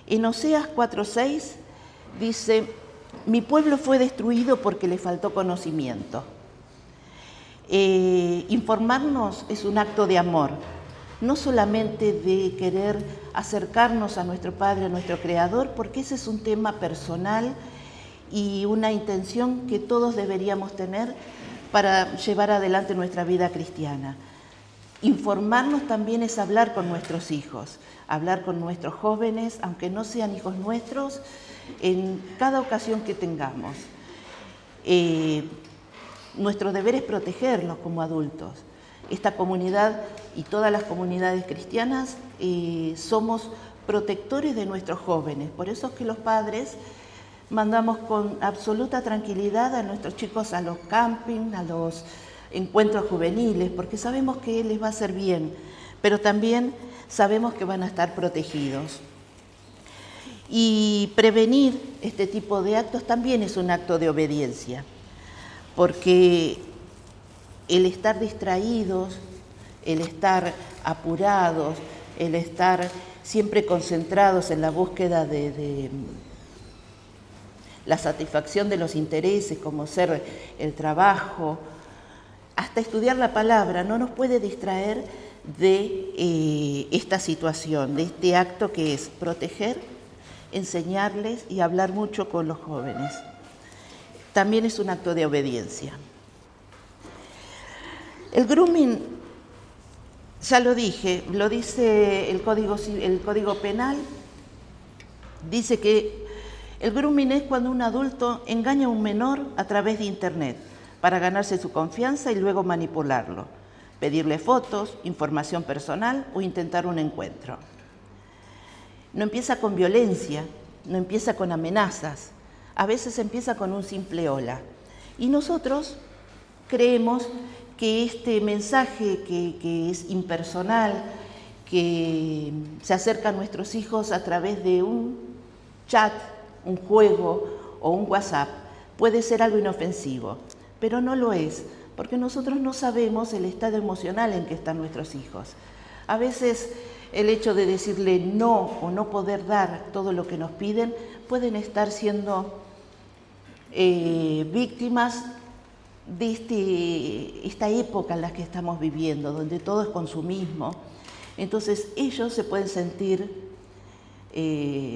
En Oseas 4:6 dice: mi pueblo fue destruido porque le faltó conocimiento. Informarnos es un acto de amor, no solamente de querer acercarnos a nuestro Padre, a nuestro Creador, porque ese es un tema personal y una intención que todos deberíamos tener para llevar adelante nuestra vida cristiana. Informarnos también es hablar con nuestros hijos, hablar con nuestros jóvenes, aunque no sean hijos nuestros, en cada ocasión que tengamos. Nuestro deber es protegerlos como adultos. Esta comunidad y todas las comunidades cristianas somos protectores de nuestros jóvenes. Por eso es que los padres mandamos con absoluta tranquilidad a nuestros chicos a los campings, a los encuentros juveniles, porque sabemos que les va a hacer bien, pero también sabemos que van a estar protegidos. Y prevenir este tipo de actos también es un acto de obediencia, porque el estar distraídos, el estar apurados, el estar siempre concentrados en la búsqueda de la satisfacción de los intereses, como ser el trabajo, hasta estudiar la palabra, no nos puede distraer de esta situación, de este acto que es proteger, enseñarles y hablar mucho con los jóvenes. También es un acto de obediencia. El grooming, ya lo dije, lo dice el Código Penal, dice que el grooming es cuando un adulto engaña a un menor a través de Internet para ganarse su confianza y luego manipularlo, pedirle fotos, información personal o intentar un encuentro. No empieza con violencia, no empieza con amenazas, a veces empieza con un simple hola. Y nosotros creemos que este mensaje que es impersonal, que se acerca a nuestros hijos a través de un chat, un juego o un WhatsApp, puede ser algo inofensivo, pero no lo es, porque nosotros no sabemos el estado emocional en que están nuestros hijos. A veces el hecho de decirle no o no poder dar todo lo que nos piden, pueden estar siendo víctimas de esta época en la que estamos viviendo, donde todo es consumismo. Entonces ellos se pueden sentir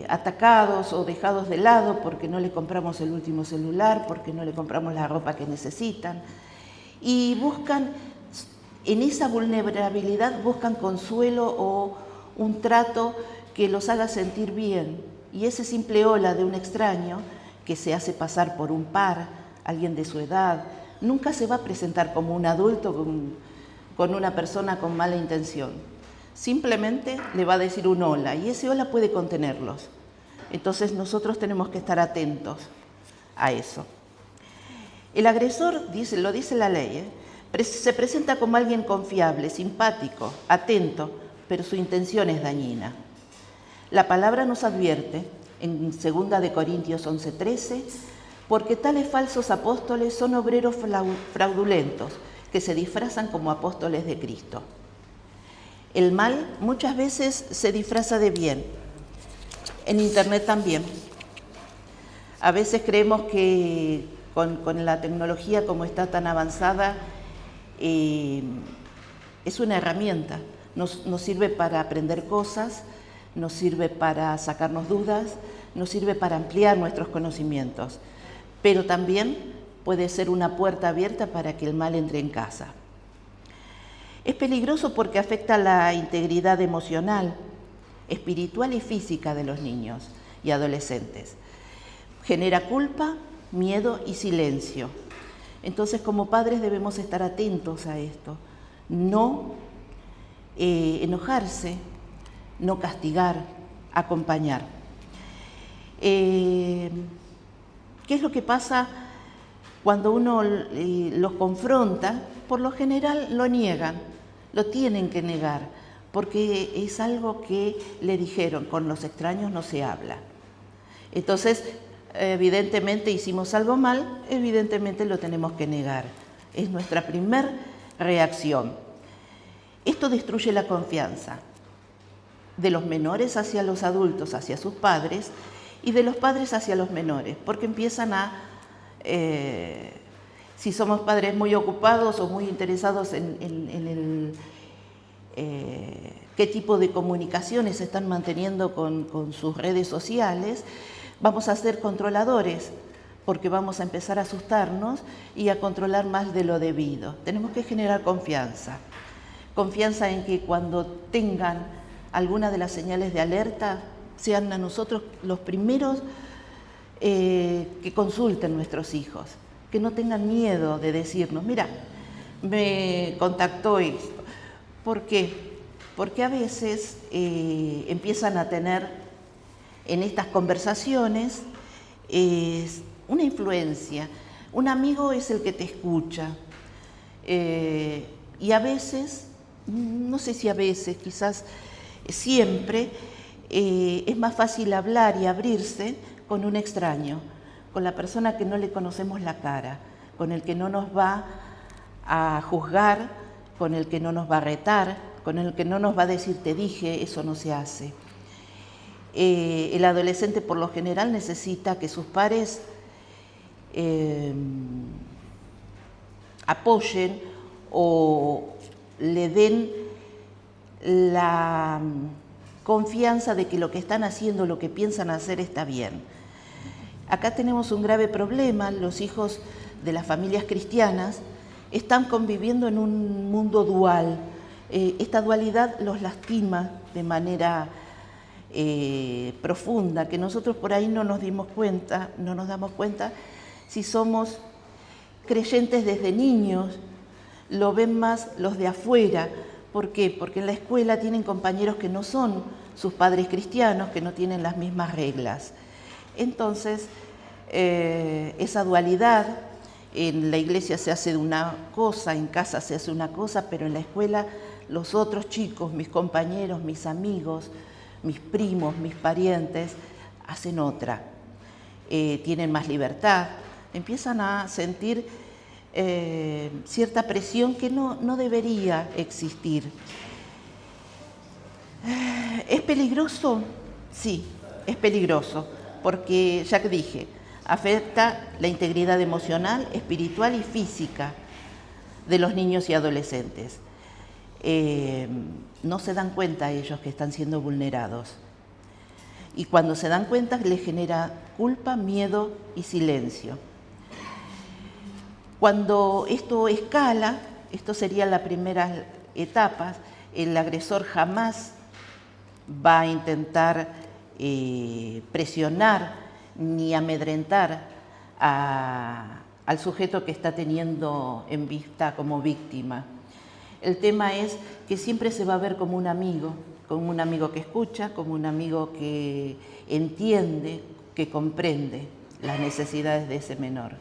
atacados o dejados de lado porque no le compramos el último celular, porque no le compramos la ropa que necesitan. Y buscan, en esa vulnerabilidad, buscan consuelo o un trato que los haga sentir bien. Y ese simple hola de un extraño que se hace pasar por un par, alguien de su edad, nunca se va a presentar como un adulto con una persona con mala intención. Simplemente le va a decir un hola y ese hola puede contenerlos. Entonces nosotros tenemos que estar atentos a eso. El agresor, lo dice la ley, se presenta como alguien confiable, simpático, atento, pero su intención es dañina. La palabra nos advierte en 2 de Corintios 11:13, porque tales falsos apóstoles son obreros fraudulentos que se disfrazan como apóstoles de Cristo. El mal muchas veces se disfraza de bien. En Internet también. A veces creemos que con la tecnología como está tan avanzada, es una herramienta. Nos sirve para aprender cosas, nos sirve para sacarnos dudas, nos sirve para ampliar nuestros conocimientos. Pero también puede ser una puerta abierta para que el mal entre en casa. Es peligroso porque afecta la integridad emocional, espiritual y física de los niños y adolescentes. Genera culpa, miedo y silencio. Entonces, como padres debemos estar atentos a esto. No enojarse, no castigar, acompañar. ¿Qué es lo que pasa cuando uno los confronta? Por lo general lo niegan, lo tienen que negar, porque es algo que le dijeron, con los extraños no se habla. Entonces, evidentemente hicimos algo mal, evidentemente lo tenemos que negar. Es nuestra primera reacción. Esto destruye la confianza. de los menores hacia los adultos, hacia sus padres, y de los padres hacia los menores, porque empiezan a, si somos padres muy ocupados o muy interesados en el qué tipo de comunicaciones se están manteniendo con sus redes sociales, vamos a ser controladores, porque vamos a empezar a asustarnos y a controlar más de lo debido. Tenemos que generar confianza. Confianza en que cuando tengan alguna de las señales de alerta, sean a nosotros los primeros que consulten nuestros hijos, que no tengan miedo de decirnos, mira, me contactó esto. ¿Por qué? Porque a veces empiezan a tener en estas conversaciones una influencia. Un amigo es el que te escucha y a veces, no sé si a veces, quizás siempre, es más fácil hablar y abrirse con un extraño, con la persona que no le conocemos la cara, con el que no nos va a juzgar, con el que no nos va a retar, con el que no nos va a decir te dije, eso no se hace. El adolescente por lo general necesita que sus pares apoyen o le den la confianza de que lo que están haciendo, lo que piensan hacer está bien. Acá tenemos un grave problema, los hijos de las familias cristianas están conviviendo en un mundo dual. Esta dualidad los lastima de manera profunda, que nosotros por ahí no nos damos cuenta si somos creyentes desde niños, lo ven más los de afuera. ¿Por qué? Porque en la escuela tienen compañeros que no son sus padres cristianos, que no tienen las mismas reglas. Entonces, esa dualidad, en la iglesia se hace de una cosa, en casa se hace una cosa, pero en la escuela los otros chicos, mis compañeros, mis amigos, mis primos, mis parientes, hacen otra. Tienen más libertad, empiezan a sentir cierta presión que no debería existir. ¿Es peligroso? Sí, es peligroso, porque ya que dije, afecta la integridad emocional, espiritual y física de los niños y adolescentes. No se dan cuenta ellos que están siendo vulnerados. Y cuando se dan cuenta les genera culpa, miedo y silencio. Cuando esto escala, esto sería la primera etapa, el agresor jamás va a intentar presionar ni amedrentar al sujeto que está teniendo en vista como víctima. El tema es que siempre se va a ver como un amigo que escucha, como un amigo que entiende, que comprende las necesidades de ese menor.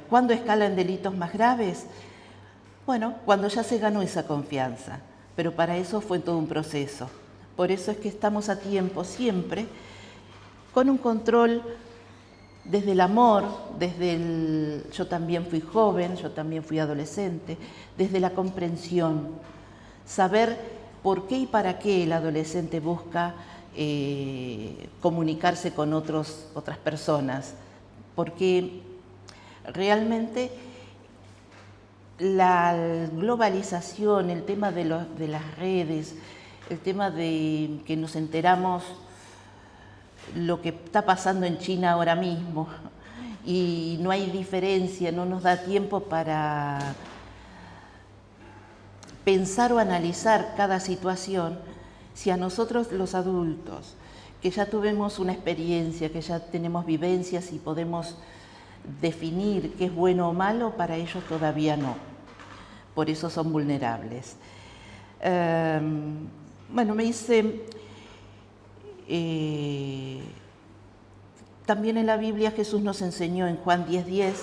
¿Cuándo escalan delitos más graves? Bueno, cuando ya se ganó esa confianza, pero para eso fue todo un proceso. Por eso es que estamos a tiempo siempre con un control desde el amor, yo también fui joven, yo también fui adolescente, desde la comprensión, saber por qué y para qué el adolescente busca comunicarse con otras personas, porque realmente la globalización, el tema de las redes, el tema de que nos enteramos lo que está pasando en China ahora mismo y no hay diferencia, no nos da tiempo para pensar o analizar cada situación. Si a nosotros los adultos, que ya tuvimos una experiencia, que ya tenemos vivencias y podemos definir qué es bueno o malo, para ellos todavía no. Por eso son vulnerables. Bueno, me dice, también en la Biblia Jesús nos enseñó en Juan 10:10,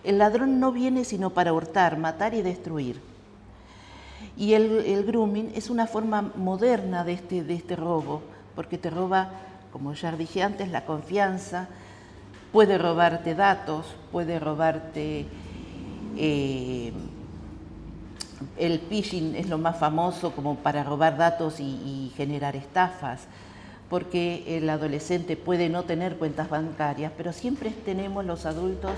el ladrón no viene sino para hurtar, matar y destruir. Y el grooming es una forma moderna de este robo, porque te roba, como ya dije antes, la confianza, puede robarte datos, puede robarte El phishing es lo más famoso como para robar datos y generar estafas, porque el adolescente puede no tener cuentas bancarias, pero siempre tenemos los adultos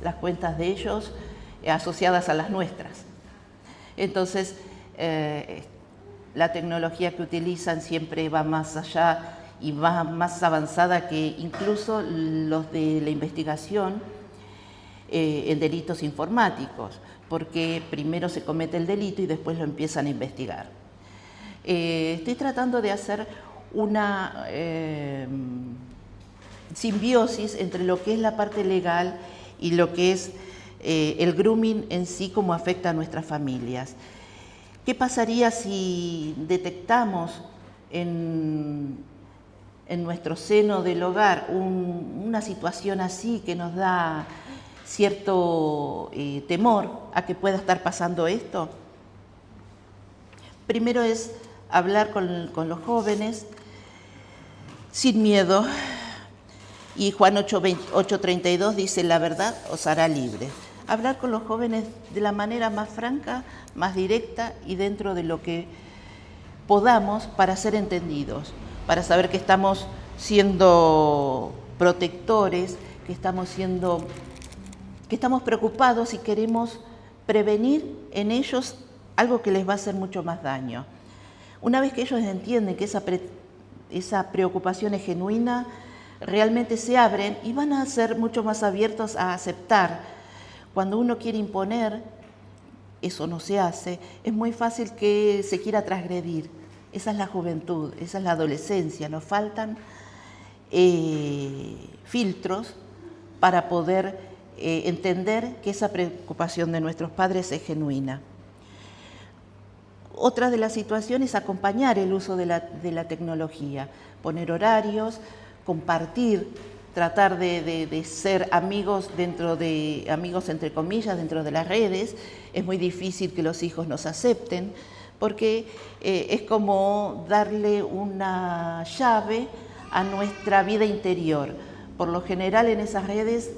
las cuentas de ellos asociadas a las nuestras. Entonces, la tecnología que utilizan siempre va más allá y va más avanzada que incluso los de la investigación en delitos informáticos, porque primero se comete el delito y después lo empiezan a investigar. Estoy tratando de hacer una simbiosis entre lo que es la parte legal y lo que es el grooming en sí, cómo afecta a nuestras familias. ¿Qué pasaría si detectamos en nuestro seno del hogar una situación así que nos da cierto temor a que pueda estar pasando esto? Primero es hablar con los jóvenes sin miedo. Y Juan 8:32 dice, la verdad os hará libre. Hablar con los jóvenes de la manera más franca, más directa y dentro de lo que podamos para ser entendidos, para saber que estamos siendo protectores, que estamos preocupados y queremos prevenir en ellos algo que les va a hacer mucho más daño. Una vez que ellos entienden que esa preocupación es genuina, realmente se abren y van a ser mucho más abiertos a aceptar. Cuando uno quiere imponer, eso no se hace, es muy fácil que se quiera transgredir. Esa es la juventud, esa es la adolescencia, nos faltan filtros para poder entender que esa preocupación de nuestros padres es genuina. Otra de las situaciones es acompañar el uso de la tecnología, poner horarios, compartir, tratar de ser amigos amigos entre comillas, dentro de las redes. Es muy difícil que los hijos nos acepten, porque es como darle una llave a nuestra vida interior. Por lo general en esas redes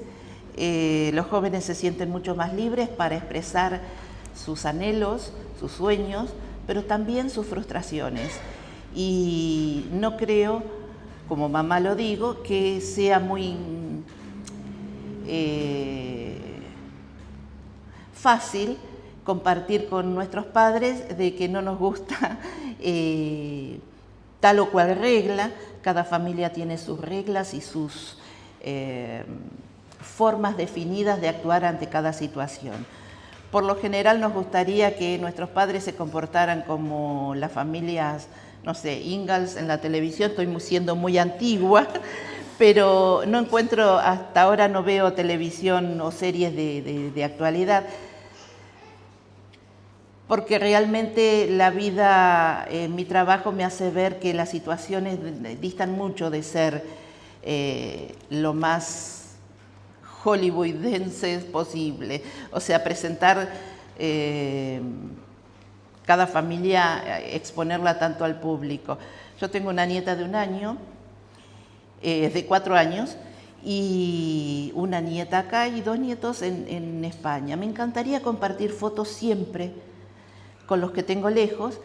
los jóvenes se sienten mucho más libres para expresar sus anhelos, sus sueños, pero también sus frustraciones. Y no creo, como mamá lo digo, que sea muy fácil compartir con nuestros padres de que no nos gusta tal o cual regla. Cada familia tiene sus reglas y sus formas definidas de actuar ante cada situación. Por lo general nos gustaría que nuestros padres se comportaran como las familias, no sé, Ingalls en la televisión. Estoy siendo muy antigua, pero no encuentro, hasta ahora no veo televisión o series de actualidad, porque realmente la vida, mi trabajo me hace ver que las situaciones distan mucho de ser lo más hollywoodense posible, o sea, presentar cada familia, exponerla tanto al público. Yo tengo una nieta de 1 año, de 4 años, y una nieta acá y 2 nietos en España. Me encantaría compartir fotos siempre con los que tengo lejos,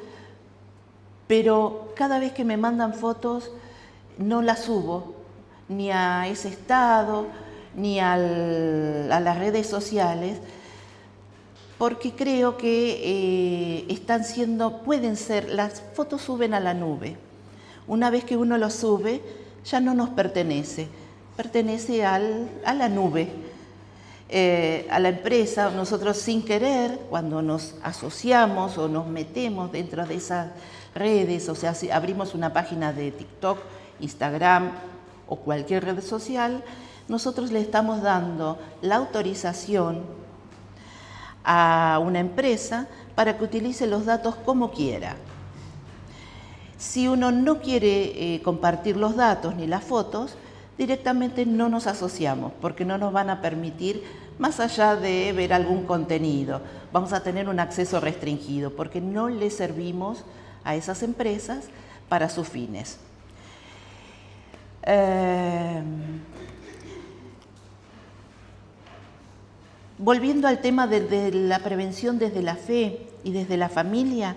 pero cada vez que me mandan fotos no las subo ni a ese estado, ni a las redes sociales, porque creo que pueden ser, las fotos suben a la nube. Una vez que uno lo sube, ya no nos pertenece, pertenece a la nube, a la empresa. Nosotros sin querer, cuando nos asociamos o nos metemos dentro de esas redes, o sea, si abrimos una página de TikTok, Instagram o cualquier red social, nosotros le estamos dando la autorización a una empresa para que utilice los datos como quiera. Si uno no quiere compartir los datos ni las fotos, directamente no nos asociamos, porque no nos van a permitir, más allá de ver algún contenido, vamos a tener un acceso restringido, porque no le servimos a esas empresas para sus fines. volviendo al tema de la prevención desde la fe y desde la familia,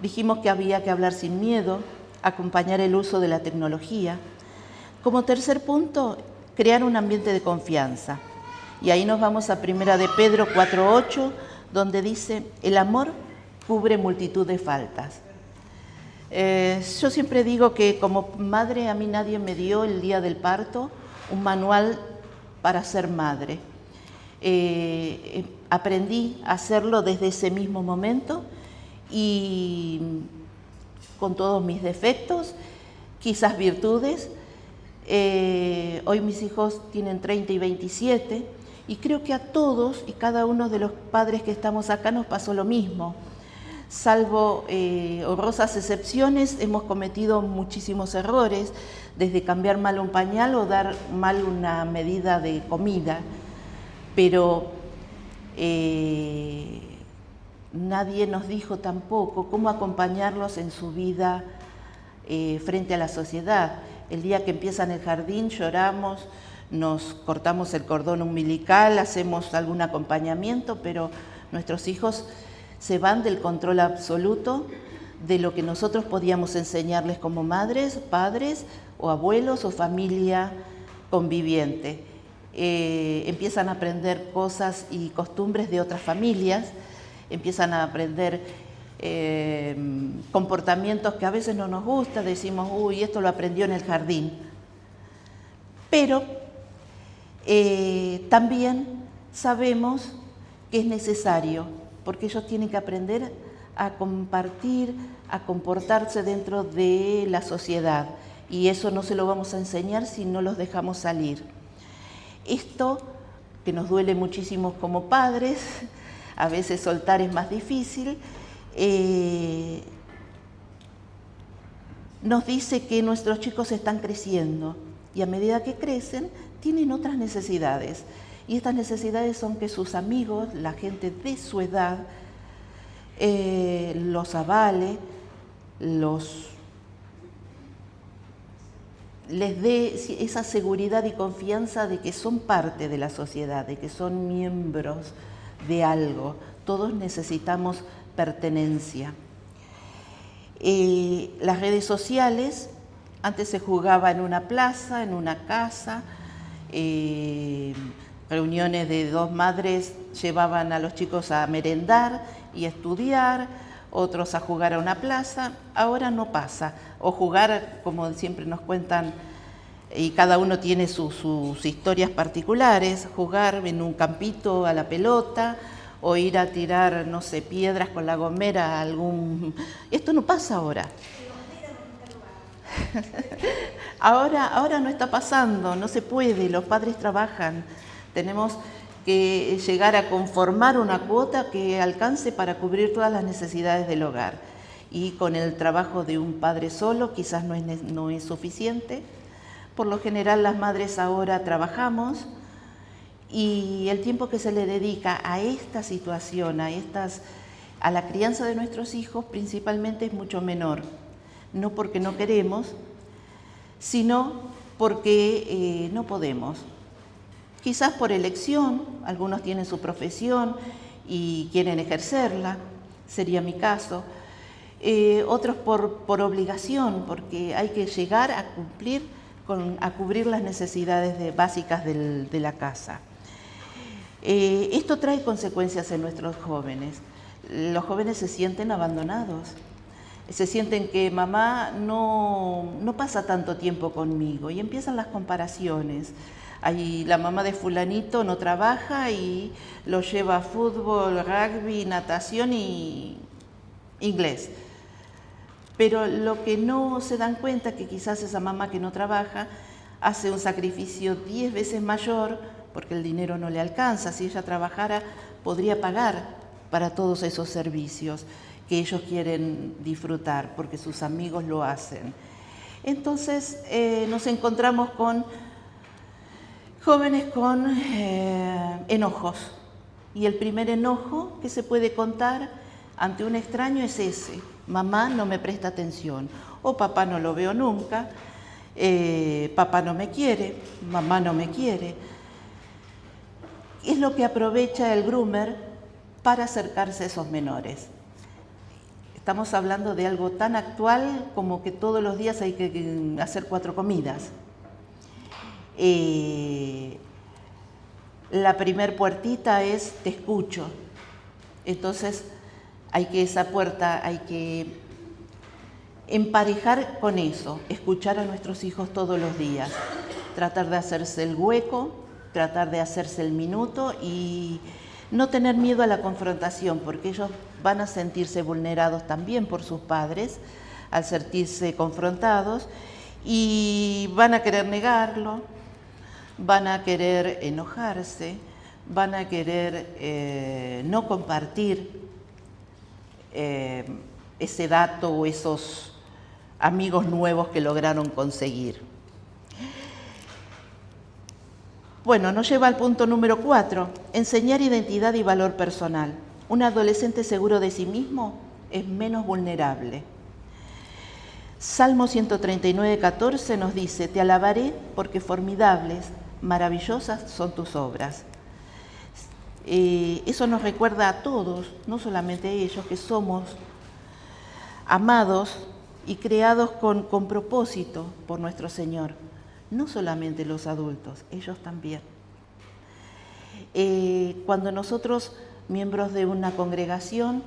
dijimos que había que hablar sin miedo, acompañar el uso de la tecnología. Como tercer punto, crear un ambiente de confianza. Y ahí nos vamos a Primera de Pedro 4:8, donde dice, el amor cubre multitud de faltas. Yo siempre digo que como madre a mí nadie me dio el día del parto un manual para ser madre. Aprendí a hacerlo desde ese mismo momento y con todos mis defectos, quizás virtudes. Hoy mis hijos tienen 30 y 27 y creo que a todos y cada uno de los padres que estamos acá nos pasó lo mismo. Salvo honrosas excepciones, hemos cometido muchísimos errores, desde cambiar mal un pañal o dar mal una medida de comida, pero nadie nos dijo tampoco cómo acompañarlos en su vida frente a la sociedad. El día que empiezan el jardín lloramos, nos cortamos el cordón umbilical, hacemos algún acompañamiento, pero nuestros hijos se van del control absoluto de lo que nosotros podíamos enseñarles como madres, padres o abuelos o familia conviviente. Empiezan a aprender cosas y costumbres de otras familias, empiezan a aprender comportamientos que a veces no nos gusta, decimos, uy, esto lo aprendió en el jardín. Pero también sabemos que es necesario, porque ellos tienen que aprender a compartir, a comportarse dentro de la sociedad, y eso no se lo vamos a enseñar si no los dejamos salir. Esto, que nos duele muchísimo como padres, a veces soltar es más difícil, nos dice que nuestros chicos están creciendo y a medida que crecen tienen otras necesidades. Y estas necesidades son que sus amigos, la gente de su edad, los avale, les dé esa seguridad y confianza de que son parte de la sociedad, de que son miembros de algo. Todos necesitamos pertenencia. Las redes sociales, antes se jugaba en una plaza, en una casa, reuniones de dos madres llevaban a los chicos a merendar y a estudiar, otros a jugar a una plaza. Ahora no pasa, o jugar, como siempre nos cuentan, y cada uno tiene sus historias particulares, jugar en un campito a la pelota, o ir a tirar, no sé, piedras con la gomera a algún... Esto no pasa ahora. Ahora no está pasando, no se puede, los padres trabajan. Tenemos que llegar a conformar una cuota que alcance para cubrir todas las necesidades del hogar. Y con el trabajo de un padre solo quizás no es suficiente. Por lo general las madres ahora trabajamos, y el tiempo que se le dedica a esta situación, a la crianza de nuestros hijos principalmente es mucho menor. No porque no queremos, sino porque no podemos. Quizás por elección, algunos tienen su profesión y quieren ejercerla, sería mi caso. Otros por obligación, porque hay que llegar a cubrir las necesidades básicas de la casa. Esto trae consecuencias en nuestros jóvenes. Los jóvenes se sienten abandonados, se sienten que mamá no pasa tanto tiempo conmigo, y empiezan las comparaciones. Ahí la mamá de fulanito no trabaja y lo lleva a fútbol, rugby, natación y inglés. Pero lo que no se dan cuenta es que quizás esa mamá que no trabaja hace un sacrificio 10 veces mayor, porque el dinero no le alcanza. Si ella trabajara, podría pagar para todos esos servicios que ellos quieren disfrutar, porque sus amigos lo hacen. Entonces nos encontramos con jóvenes con enojos. Y el primer enojo que se puede contar ante un extraño es ese: mamá no me presta atención, o papá no lo veo nunca, papá no me quiere, mamá no me quiere. es lo que aprovecha el groomer para acercarse a esos menores. Estamos hablando de algo tan actual como que todos los días hay que hacer 4 comidas. La primer puertita es te escucho. Entonces esa puerta hay que emparejar con eso, escuchar a nuestros hijos todos los días, tratar de hacerse el hueco, tratar de hacerse el minuto y no tener miedo a la confrontación, porque ellos van a sentirse vulnerados también por sus padres al sentirse confrontados y van a querer negarlo, van a querer enojarse, van a querer no compartir ese dato o esos amigos nuevos que lograron conseguir. Bueno, nos lleva al punto número 4, enseñar identidad y valor personal. Un adolescente seguro de sí mismo es menos vulnerable. Salmo 139, 14 nos dice, te alabaré porque formidables, maravillosas son tus obras. Eso nos recuerda a todos, no solamente a ellos, que somos amados y creados con propósito por nuestro Señor. No solamente los adultos, ellos también. Cuando nosotros, miembros de una congregación,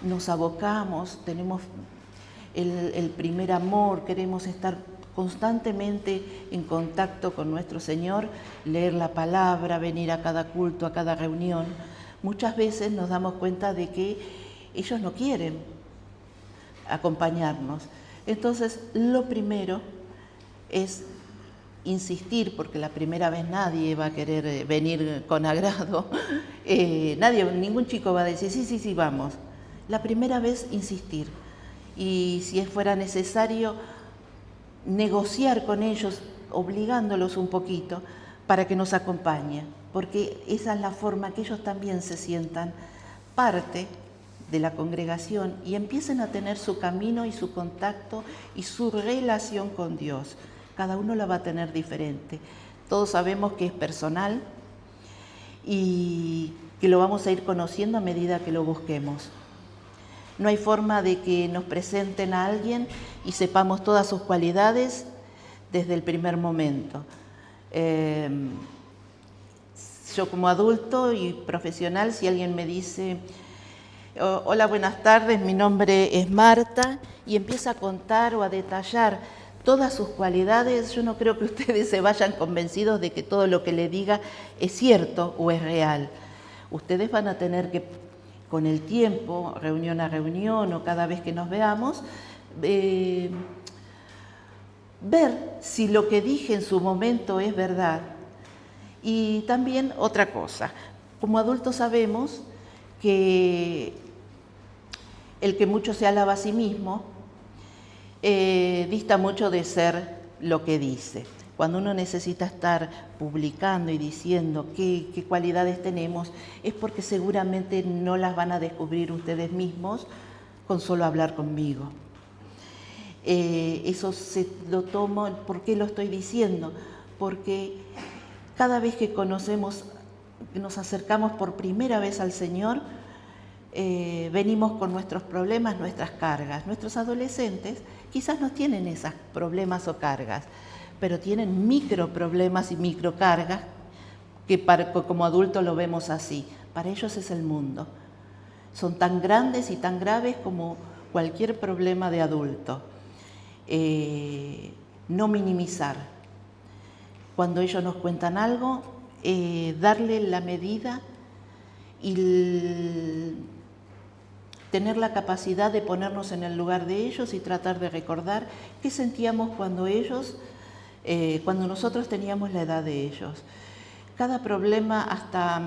nos abocamos, tenemos el primer amor, queremos estar constantemente en contacto con nuestro Señor, leer la palabra, venir a cada culto, a cada reunión, muchas veces nos damos cuenta de que ellos no quieren acompañarnos. Entonces, lo primero es insistir, porque la primera vez nadie va a querer venir con agrado, ningún chico va a decir, sí, vamos. La primera vez insistir, y si fuera necesario, negociar con ellos, obligándolos un poquito, para que nos acompañen, porque esa es la forma que ellos también se sientan parte de la congregación y empiecen a tener su camino y su contacto y su relación con Dios. Cada uno la va a tener diferente. Todos sabemos que es personal y que lo vamos a ir conociendo a medida que lo busquemos. No hay forma de que nos presenten a alguien y sepamos todas sus cualidades desde el primer momento. Yo como adulto y profesional, si alguien me dice, hola, buenas tardes, mi nombre es Marta, y empieza a contar o a detallar todas sus cualidades, yo no creo que ustedes se vayan convencidos de que todo lo que le diga es cierto o es real. Ustedes van a tener que, con el tiempo, reunión a reunión o cada vez que nos veamos, ver si lo que dije en su momento es verdad. Y también otra cosa, como adultos sabemos que el que mucho se alaba a sí mismo dista mucho de ser lo que dice. Cuando uno necesita estar publicando y diciendo qué cualidades tenemos, es porque seguramente no las van a descubrir ustedes mismos con solo hablar conmigo. Eso se lo tomo, ¿por qué lo estoy diciendo? Porque cada vez que nos acercamos por primera vez al Señor, venimos con nuestros problemas, nuestras cargas. Nuestros adolescentes quizás no tienen esos problemas o cargas, pero tienen microproblemas y microcargas que como adultos lo vemos así. Para ellos es el mundo. Son tan grandes y tan graves como cualquier problema de adulto. No minimizar. Cuando ellos nos cuentan algo, darle la medida y tener la capacidad de ponernos en el lugar de ellos y tratar de recordar qué sentíamos cuando nosotros teníamos la edad de ellos. Cada problema, hasta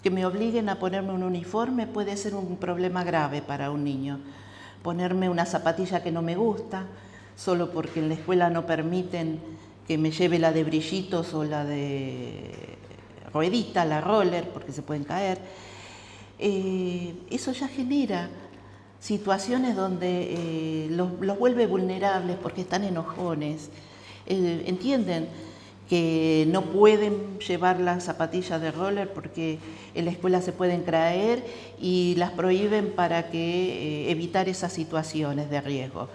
que me obliguen a ponerme un uniforme, puede ser un problema grave para un niño. Ponerme una zapatilla que no me gusta, solo porque en la escuela no permiten que me lleve la de brillitos o la de ruedita, la roller, porque se pueden caer. Eso ya genera situaciones donde los vuelve vulnerables porque están enojones. Entienden que no pueden llevar las zapatillas de roller porque en la escuela se pueden caer y las prohíben para que evitar esas situaciones de riesgo.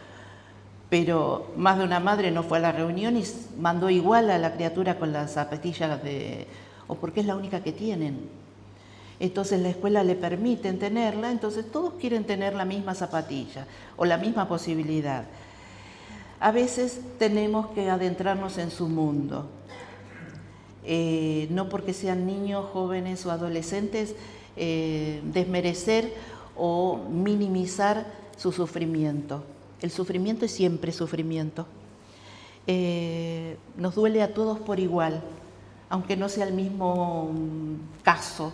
Pero más de una madre no fue a la reunión y mandó igual a la criatura con las zapatillas o porque es la única que tienen. Entonces la escuela le permiten tenerla, entonces todos quieren tener la misma zapatilla o la misma posibilidad. A veces tenemos que adentrarnos en su mundo. No porque sean niños, jóvenes o adolescentes, desmerecer o minimizar su sufrimiento. El sufrimiento es siempre sufrimiento. Nos duele a todos por igual, aunque no sea el mismo caso.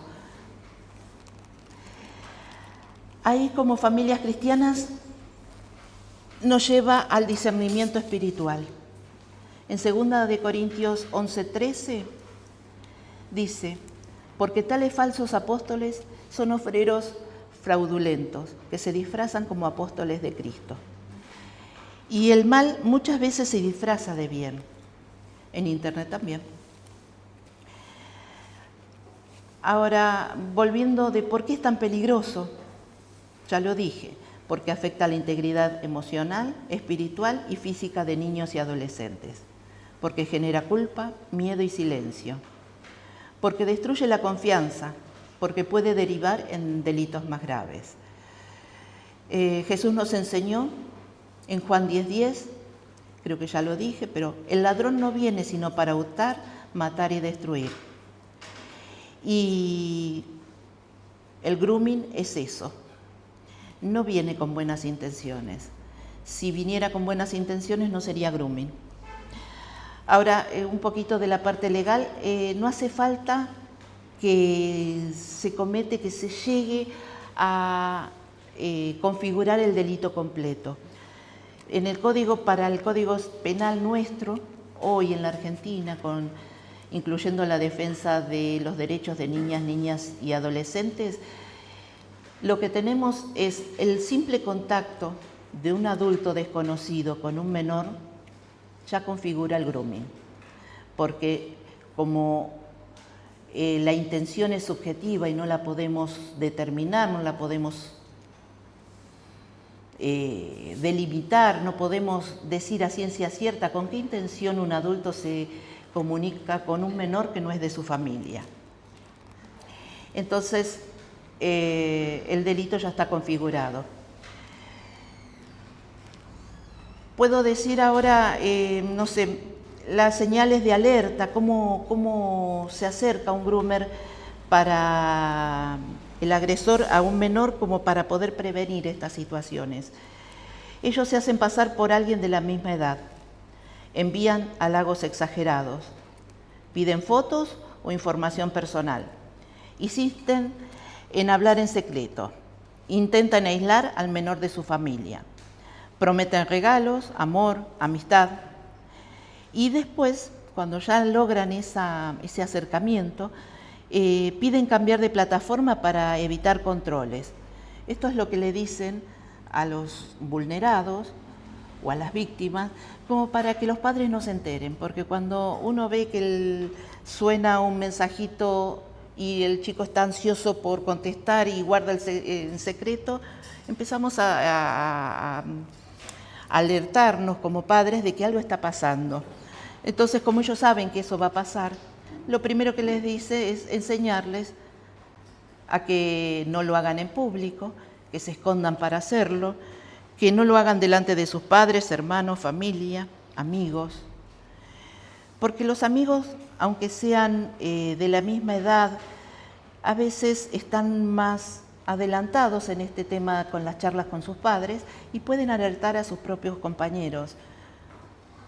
Ahí, como familias cristianas, nos lleva al discernimiento espiritual. En 2 Corintios 11:13 dice: porque tales falsos apóstoles son obreros fraudulentos, que se disfrazan como apóstoles de Cristo. Y el mal muchas veces se disfraza de bien, en internet también. Ahora, volviendo de por qué es tan peligroso, ya lo dije, porque afecta a la integridad emocional, espiritual y física de niños y adolescentes, porque genera culpa, miedo y silencio, porque destruye la confianza, porque puede derivar en delitos más graves. Jesús nos enseñó en Juan 10:10, creo que ya lo dije, pero el ladrón no viene sino para hurtar, matar y destruir. Y el grooming es eso. No viene con buenas intenciones. Si viniera con buenas intenciones no sería grooming. Ahora, un poquito de la parte legal, no hace falta que se llegue a configurar el delito completo. Para el Código Penal nuestro, hoy en la Argentina, incluyendo la defensa de los derechos de niñas y adolescentes, lo que tenemos es el simple contacto de un adulto desconocido con un menor, ya configura el grooming, porque como la intención es subjetiva y no la podemos determinar, no la podemos delimitar, no podemos decir a ciencia cierta con qué intención un adulto se comunica con un menor que no es de su familia. Entonces, el delito ya está configurado. Puedo decir ahora, no sé, las señales de alerta, cómo se acerca un groomer para el agresor a un menor como para poder prevenir estas situaciones. Ellos se hacen pasar por alguien de la misma edad, envían halagos exagerados, piden fotos o información personal, insisten en hablar en secreto, intentan aislar al menor de su familia, prometen regalos, amor, amistad y después, cuando ya logran ese acercamiento, piden cambiar de plataforma para evitar controles. Esto es lo que le dicen a los vulnerados o a las víctimas, como para que los padres no se enteren, porque cuando uno ve que suena un mensajito y el chico está ansioso por contestar y guarda el secreto, empezamos a alertarnos como padres de que algo está pasando. Entonces, como ellos saben que eso va a pasar, lo primero que les dice es enseñarles a que no lo hagan en público, que se escondan para hacerlo, que no lo hagan delante de sus padres, hermanos, familia, amigos. Porque los amigos, aunque sean de la misma edad, a veces están más adelantados en este tema con las charlas con sus padres y pueden alertar a sus propios compañeros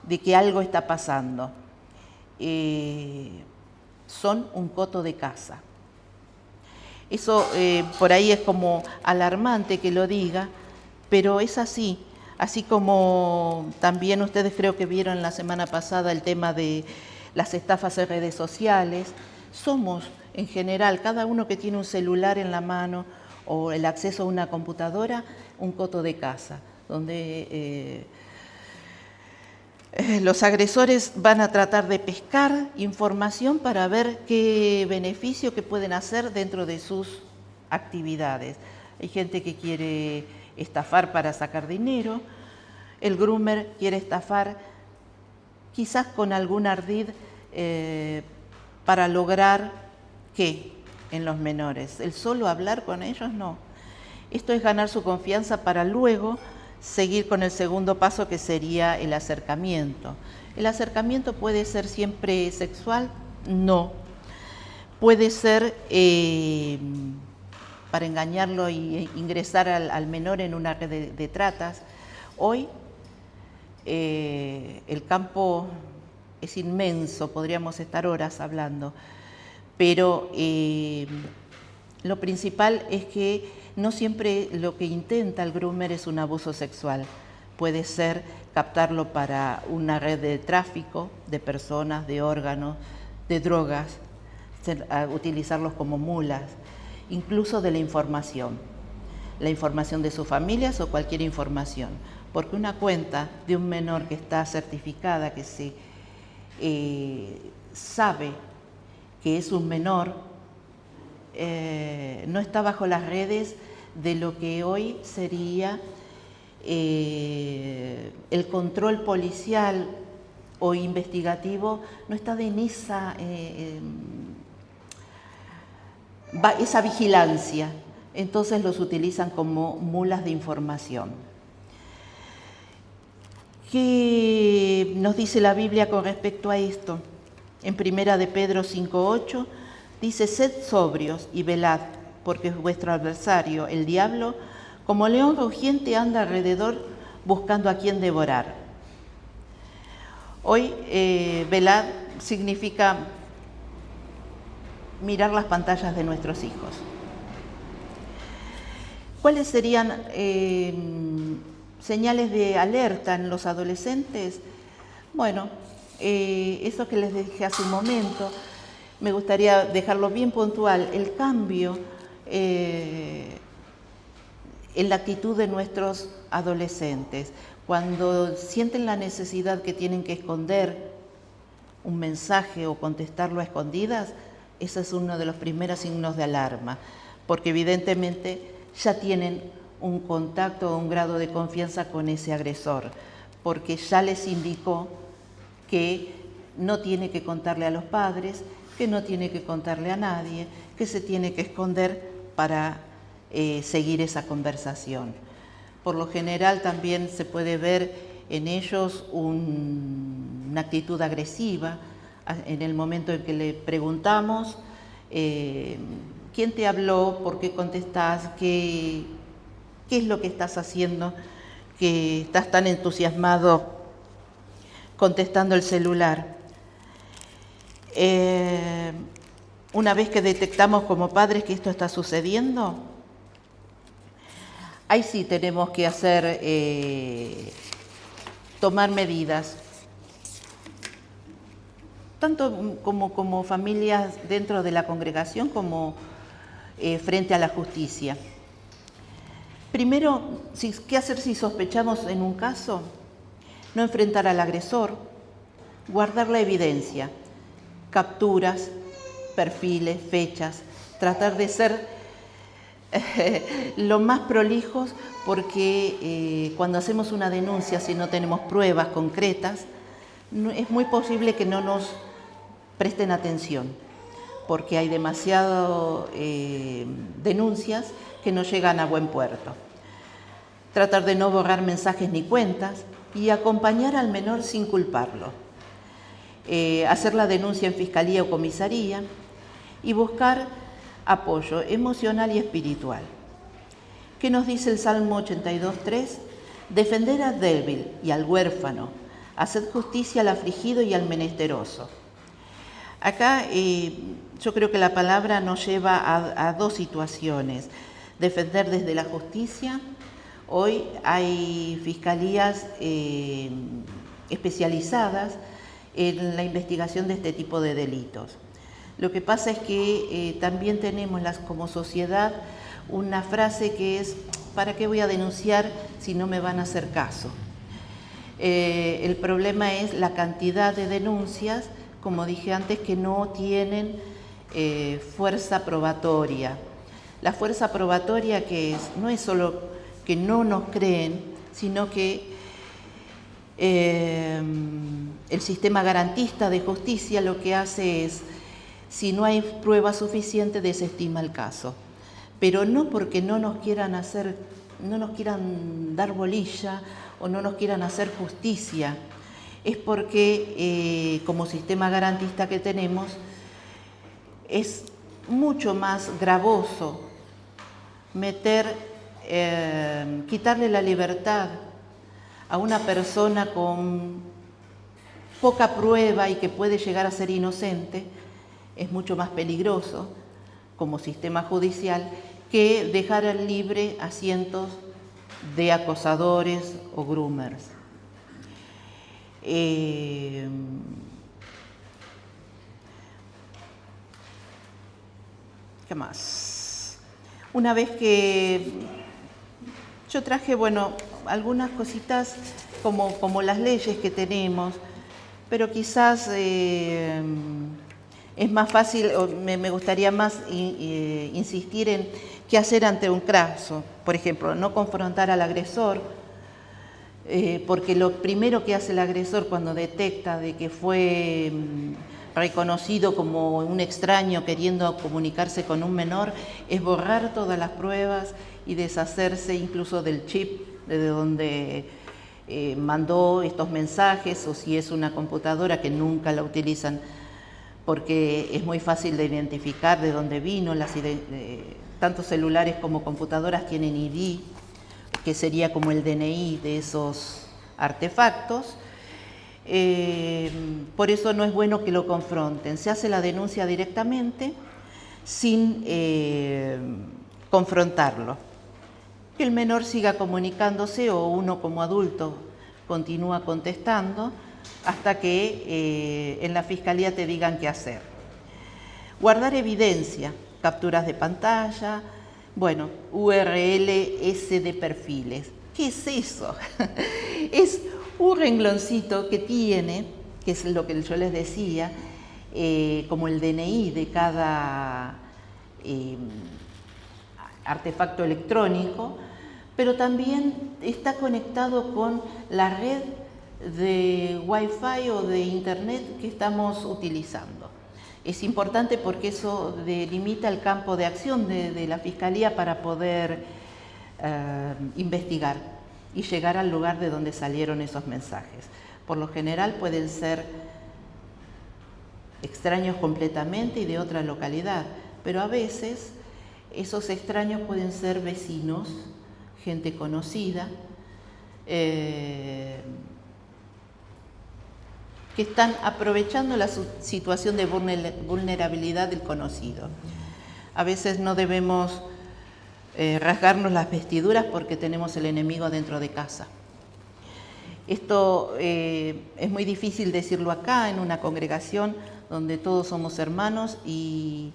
de que algo está pasando. Son un coto de caza. Eso por ahí es como alarmante que lo diga, pero es así. Así como también ustedes creo que vieron la semana pasada el tema de las estafas en redes sociales. Somos, en general, cada uno que tiene un celular en la mano o el acceso a una computadora, un coto de caza, donde Los agresores van a tratar de pescar información para ver qué beneficio que pueden hacer dentro de sus actividades. Hay gente que quiere estafar para sacar dinero, el groomer quiere estafar quizás con algún ardid para lograr ¿qué? En los menores. El solo hablar con ellos no. Esto es ganar su confianza para luego seguir con el segundo paso, que sería el acercamiento. ¿El acercamiento puede ser siempre sexual? No. Puede ser para engañarlo e ingresar al menor en una red de tratas. Hoy el campo es inmenso, podríamos estar horas hablando, pero lo principal es que no siempre lo que intenta el groomer es un abuso sexual. Puede ser captarlo para una red de tráfico de personas, de órganos, de drogas, utilizarlos como mulas, incluso de la información de sus familias o cualquier información. Porque una cuenta de un menor que está certificada, que se sabe que es un menor, no está bajo las redes de lo que hoy sería el control policial o investigativo, no está en esa vigilancia. Entonces los utilizan como mulas de información. ¿Qué nos dice la Biblia con respecto a esto? En 1 de Pedro 5:8 dice: sed sobrios y velad, porque vuestro adversario, el diablo, como león rugiente anda alrededor buscando a quien devorar. Hoy velad significa mirar las pantallas de nuestros hijos. ¿Cuáles serían señales de alerta en los adolescentes? Bueno, eso que les dije hace un momento, me gustaría dejarlo bien puntual, el cambio en la actitud de nuestros adolescentes. Cuando sienten la necesidad que tienen que esconder un mensaje o contestarlo a escondidas, ese es uno de los primeros signos de alarma, porque evidentemente ya tienen un contacto o un grado de confianza con ese agresor, porque ya les indicó que no tiene que contarle a los padres, que no tiene que contarle a nadie, que se tiene que esconder para seguir esa conversación. Por lo general también se puede ver en ellos una actitud agresiva en el momento en que le preguntamos ¿quién te habló? ¿Por qué contestás? ¿Qué es lo que estás haciendo? Que estás tan entusiasmado contestando el celular. Una vez que detectamos como padres que esto está sucediendo, ahí sí tenemos que hacer, tomar medidas, tanto como familias dentro de la congregación como frente a la justicia. Primero, ¿qué hacer si sospechamos en un caso? No enfrentar al agresor, guardar la evidencia, capturas, perfiles, fechas, tratar de ser lo más prolijos, porque cuando hacemos una denuncia, si no tenemos pruebas concretas, es muy posible que no nos presten atención, porque hay demasiadas denuncias que no llegan a buen puerto. Tratar de no borrar mensajes ni cuentas y acompañar al menor sin culparlo. Hacer la denuncia en fiscalía o comisaría y buscar apoyo emocional y espiritual. ¿Qué nos dice el Salmo 82:3? Defender al débil y al huérfano, hacer justicia al afligido y al menesteroso. Acá yo creo que la palabra nos lleva a dos situaciones. Defender desde la justicia. Hoy hay fiscalías especializadas en la investigación de este tipo de delitos. Lo que pasa es que también tenemos como sociedad una frase que es: ¿para qué voy a denunciar si no me van a hacer caso? El problema es la cantidad de denuncias, como dije antes, que no tienen fuerza probatoria. La fuerza probatoria que es, no es solo que no nos creen, sino que el sistema garantista de justicia lo que hace es, si no hay prueba suficiente, desestima el caso. Pero no porque no nos quieran dar bolilla o no nos quieran hacer justicia, es porque como sistema garantista que tenemos, es mucho más gravoso quitarle la libertad a una persona con poca prueba y que puede llegar a ser inocente, es mucho más peligroso como sistema judicial que dejar libre a cientos de acosadores o groomers. ¿Qué más? Una vez que yo traje, bueno, algunas cositas como las leyes que tenemos, pero quizás es más fácil, o me gustaría más insistir en qué hacer ante un caso. Por ejemplo, no confrontar al agresor, porque lo primero que hace el agresor cuando detecta de que fue reconocido como un extraño queriendo comunicarse con un menor es borrar todas las pruebas y deshacerse incluso del chip de donde mandó estos mensajes, o si es una computadora que nunca la utilizan porque es muy fácil de identificar de dónde vino. Tanto celulares como computadoras tienen ID, que sería como el DNI de esos artefactos. Por eso no es bueno que lo confronten. Se hace la denuncia directamente sin confrontarlo. Que el menor siga comunicándose o uno como adulto continúa contestando hasta que en la fiscalía te digan qué hacer. Guardar evidencia, capturas de pantalla, bueno, URLs de perfiles. ¿Qué es eso? Es un rengloncito que tiene, que es lo que yo les decía, como el DNI de cada artefacto electrónico, pero también está conectado con la red de Wi-Fi o de Internet que estamos utilizando. Es importante porque eso delimita el campo de acción de la Fiscalía para poder investigar y llegar al lugar de donde salieron esos mensajes. Por lo general pueden ser extraños completamente y de otra localidad, pero a veces esos extraños pueden ser vecinos, gente conocida, que están aprovechando la situación de vulnerabilidad del conocido. A veces no debemos rasgarnos las vestiduras porque tenemos el enemigo dentro de casa. Esto es muy difícil decirlo acá en una congregación donde todos somos hermanos y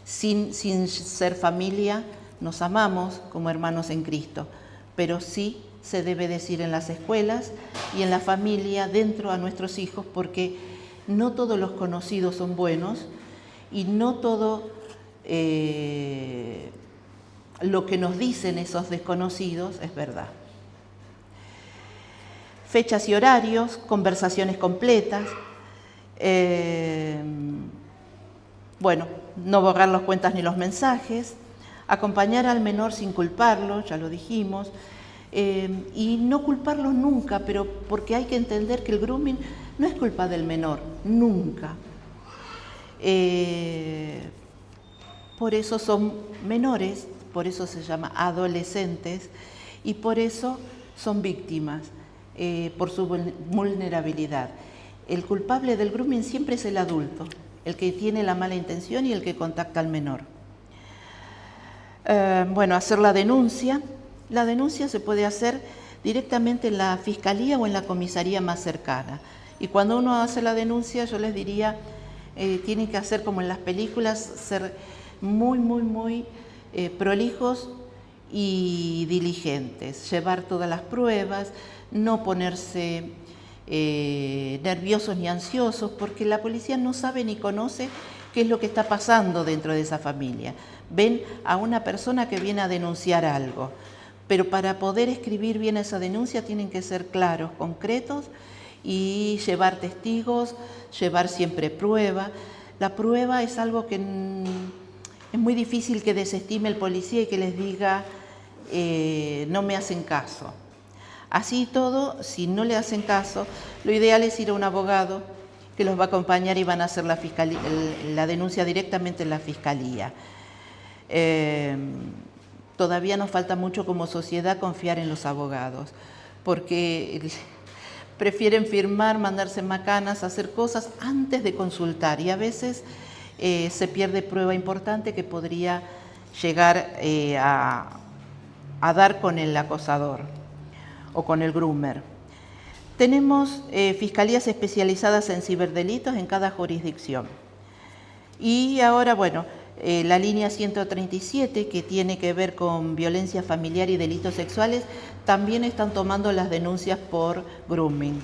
sin ser familia nos amamos como hermanos en Cristo, pero sí se debe decir en las escuelas y en la familia dentro a nuestros hijos, porque no todos los conocidos son buenos y no todo lo que nos dicen esos desconocidos es verdad. Fechas y horarios, conversaciones completas, bueno, no borrar las cuentas ni los mensajes, acompañar al menor sin culparlo, ya lo dijimos, y no culparlo nunca, pero porque hay que entender que el grooming no es culpa del menor, nunca. Por eso son menores, por eso se llama adolescentes y por eso son víctimas, por su vulnerabilidad. El culpable del grooming siempre es el adulto, el que tiene la mala intención y el que contacta al menor. Bueno, hacer la denuncia. La denuncia se puede hacer directamente en la fiscalía o en la comisaría más cercana. Y cuando uno hace la denuncia, yo les diría, tienen que hacer como en las películas, ser muy prolijos y diligentes, llevar todas las pruebas, no ponerse nerviosos ni ansiosos, porque la policía no sabe ni conoce qué es lo que está pasando dentro de esa familia. Ven a una persona que viene a denunciar algo, pero para poder escribir bien esa denuncia tienen que ser claros, concretos y llevar testigos, llevar siempre prueba. La prueba es algo que es muy difícil que desestime el policía y que les diga no me hacen caso. Así todo, si no le hacen caso, lo ideal es ir a un abogado que los va a acompañar y van a hacer la denuncia directamente en la fiscalía. Todavía nos falta mucho como sociedad confiar en los abogados, porque prefieren firmar, mandarse macanas, hacer cosas antes de consultar y a veces se pierde prueba importante que podría llegar a dar con el acosador o con el groomer. Tenemos fiscalías especializadas en ciberdelitos en cada jurisdicción. Y ahora, bueno, la línea 137, que tiene que ver con violencia familiar y delitos sexuales, también están tomando las denuncias por grooming.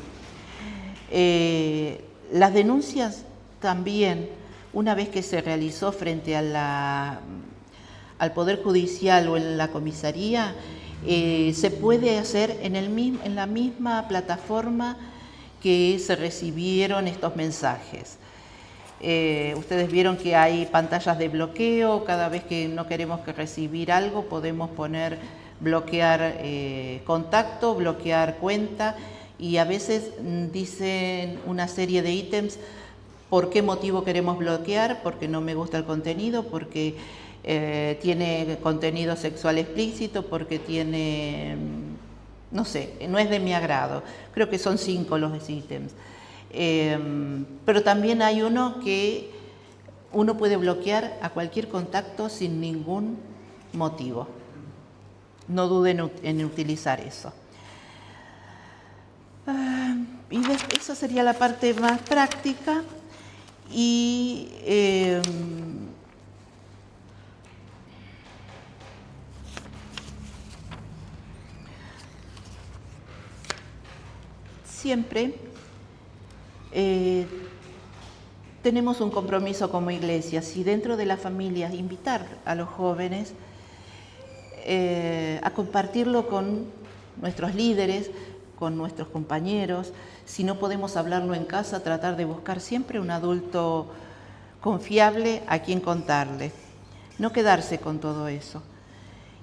Las denuncias también, una vez que se realizó frente a al Poder Judicial o en la comisaría, se puede hacer en la misma plataforma que se recibieron estos mensajes. Ustedes vieron que hay pantallas de bloqueo, cada vez que no queremos recibir algo podemos poner bloquear contacto, bloquear cuenta y a veces dicen una serie de ítems por qué motivo queremos bloquear, porque no me gusta el contenido, porque tiene contenido sexual explícito, porque tiene, no sé, no es de mi agrado. Creo que son 5 los ítems. Pero también hay uno que uno puede bloquear a cualquier contacto sin ningún motivo. No duden en utilizar eso. Y esa sería la parte más práctica. Y siempre tenemos un compromiso como iglesia, si dentro de las familias invitar a los jóvenes a compartirlo con nuestros líderes, con nuestros compañeros. Si no podemos hablarlo en casa, tratar de buscar siempre un adulto confiable a quien contarle. No quedarse con todo eso.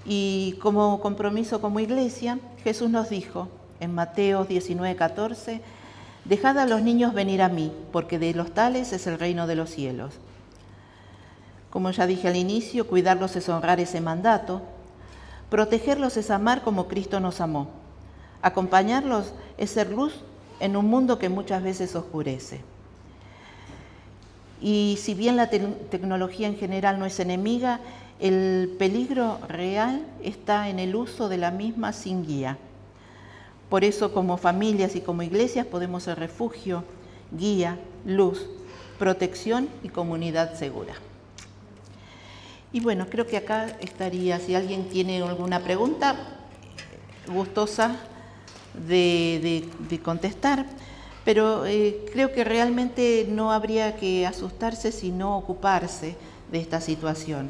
Y como compromiso como iglesia, Jesús nos dijo en Mateo 19:14, dejad a los niños venir a mí, porque de los tales es el reino de los cielos. Como ya dije al inicio, cuidarlos es honrar ese mandato. Protegerlos es amar como Cristo nos amó. Acompañarlos es ser luz en un mundo que muchas veces oscurece. Y si bien la tecnología en general no es enemiga, el peligro real está en el uso de la misma sin guía. Por eso, como familias y como iglesias, podemos ser refugio, guía, luz, protección y comunidad segura. Y bueno, creo que acá estaría, si alguien tiene alguna pregunta, gustosa de contestar, pero creo que realmente no habría que asustarse, sino ocuparse de esta situación.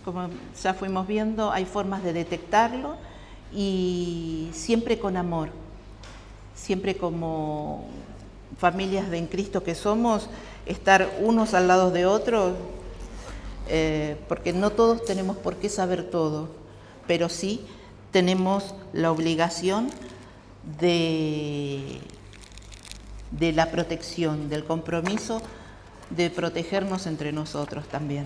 Como ya fuimos viendo, hay formas de detectarlo y siempre con amor, siempre como familias en Cristo que somos, estar unos al lado de otros, porque no todos tenemos por qué saber todo, pero sí tenemos la obligación de la protección, del compromiso de protegernos entre nosotros también.